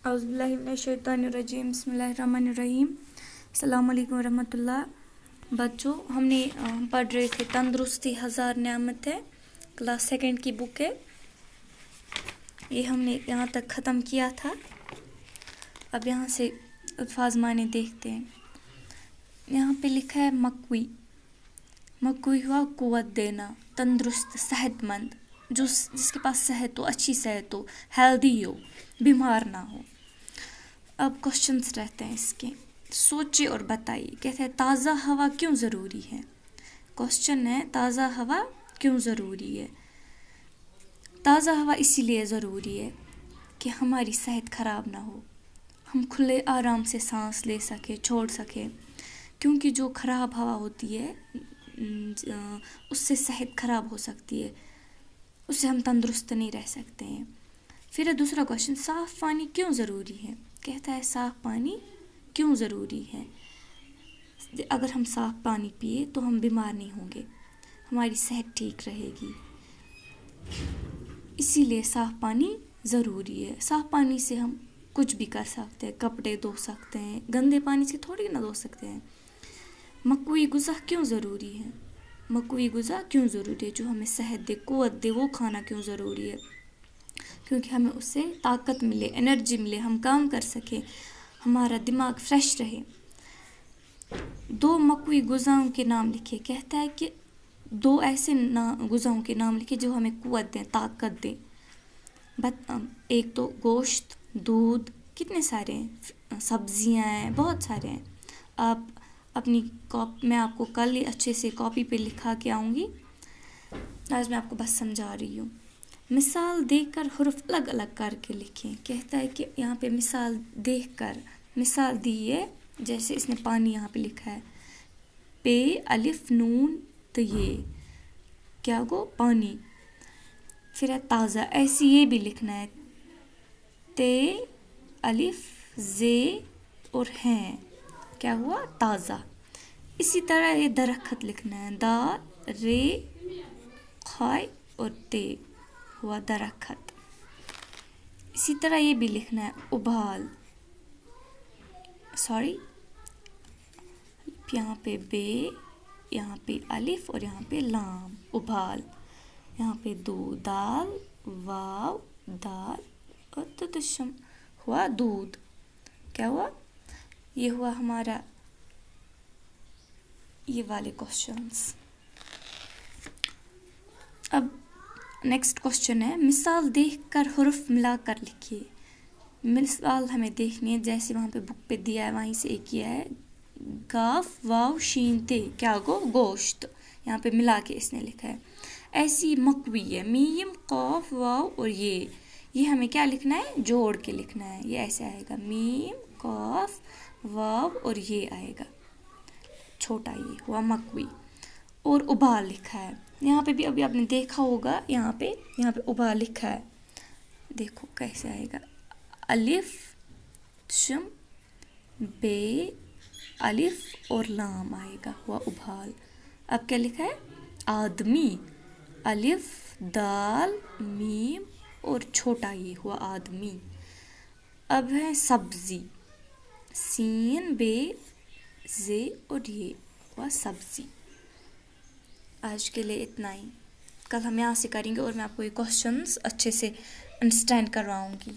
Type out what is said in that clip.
اعوذ باللہ من الشیطان الرجیم، بسم اللہ الرحمن الرحیم۔ السلام علیکم ورحمۃ اللہ۔ بچوں، ہم پڑھ رہے تھے تندرستی ہزار نعمت ہے، کلاس 2 کی بک ہے۔ یہ ہم نے یہاں تک ختم کیا تھا۔ اب یہاں سے الفاظ معنی دیکھتے ہیں۔ یہاں پہ لکھا ہے مقوی۔ مقوی ہوا قوت دینا، تندرست، صحت مند، جس کے پاس صحت ہو، اچھی صحت ہو، ہیلدی ہو، بیمار نہ ہو۔ اب کوشچنس رہتے ہیں اس کے، سوچیے اور بتائیے۔ کہتے ہیں تازہ ہوا کیوں ضروری ہے؟ کوشچن ہے تازہ ہوا کیوں ضروری ہے؟ تازہ ہوا اسی لیے ضروری ہے کہ ہماری صحت خراب نہ ہو، ہم کھلے آرام سے سانس لے سکیں، چھوڑ سکیں، کیونکہ جو خراب ہوا ہوتی ہے اس سے صحت خراب ہو سکتی ہے، اس سے ہم تندرست نہیں رہ سکتے ہیں۔ پھر دوسرا کوشچن، صاف پانی کیوں ضروری ہے؟ کہتا ہے صاف پانی کیوں ضروری ہے؟ اگر ہم صاف پانی پیے تو ہم بیمار نہیں ہوں گے، ہماری صحت ٹھیک رہے گی، اسی لیے صاف پانی ضروری ہے۔ صاف پانی سے ہم کچھ بھی کر سکتے ہیں، کپڑے دھو سکتے ہیں، گندے پانی سے تھوڑی نہ دھو سکتے ہیں۔ مقوی غذا کیوں ضروری ہے؟ مقوی غذا کیوں ضروری ہے؟ جو ہمیں صحت دے، قوت دے، وہ کھانا کیوں ضروری ہے؟ کیونکہ ہمیں اس سے طاقت ملے، انرجی ملے، ہم کام کر سکیں، ہمارا دماغ فریش رہے۔ 2 مقوی غذاؤں کے نام لکھے۔ کہتا ہے کہ 2 ایسے غذاؤں کے نام لکھے جو ہمیں قوت دیں، طاقت دیں۔ ایک تو گوشت، دودھ، کتنے سارے ہیں، سبزیاں ہیں، بہت سارے ہیں۔ آپ اپنی میں آپ کو کل ہی اچھے سے کاپی پہ لکھا کے آؤں گی، آج میں آپ کو بس سمجھا رہی ہوں۔ مثال دیکھ کر حروف الگ الگ کر کے لکھیں۔ کہتا ہے کہ یہاں پہ مثال دیکھ کر مثال دی ہے، جیسے اس نے پانی یہاں پہ لکھا ہے، پے الف نون تو یہ کیا گو پانی۔ پھر ہے تازہ، ایسے یہ بھی لکھنا ہے، تے الف زے اور ہیں، کیا ہوا تازہ۔ اسی طرح یہ درخت لکھنا ہے، دا رے خائے اور تے ہوا درخت۔ اسی طرح یہ بھی لکھنا ہے ابال، یہاں پہ بے، یہاں پہ الف اور یہاں پہ لام، ابال۔ یہاں پہ دال، واو دال اور تدشم ہوا دودھ، کیا ہوا؟ یہ ہوا ہمارا یہ والے کوشچنس۔ اب نیکسٹ کوشچن ہے، مثال دیکھ کر حروف ملا کر لکھیے۔ مثال ہمیں دیکھنی ہے، جیسے وہاں پہ بک پہ دیا ہے وہیں سے ایک کیا ہے، گاف واو شین تے، کیا گو گوشت، یہاں پہ ملا کے اس نے لکھا ہے۔ ایسی مقوی ہے، میم قاف واو اور یہ ہمیں کیا لکھنا ہے، جوڑ کے لکھنا ہے۔ یہ ایسے آئے گا، میم قاف واو اور یہ آئے گا چھوٹا، یہ ہوا مقوی۔ اور ابال لکھا ہے، یہاں پہ بھی ابھی آپ نے دیکھا ہوگا، یہاں پہ ابال لکھا ہے، دیکھو کیسے آئے گا، الف شم بے الف اور لام آئے گا، ہوا ابال۔ اب کیا لکھا ہے، آدمی، الف دال میم اور چھوٹا یہ ہوا آدمی۔ اب ہے سبزی، سین بے زے اور یہ ہوا سبزی۔ آج کے لیے اتنا ہی، کل ہم یہاں سے کریں گے اور میں آپ کو یہ کوشچنس اچھے سے انڈرسٹینڈ کرواؤں گی۔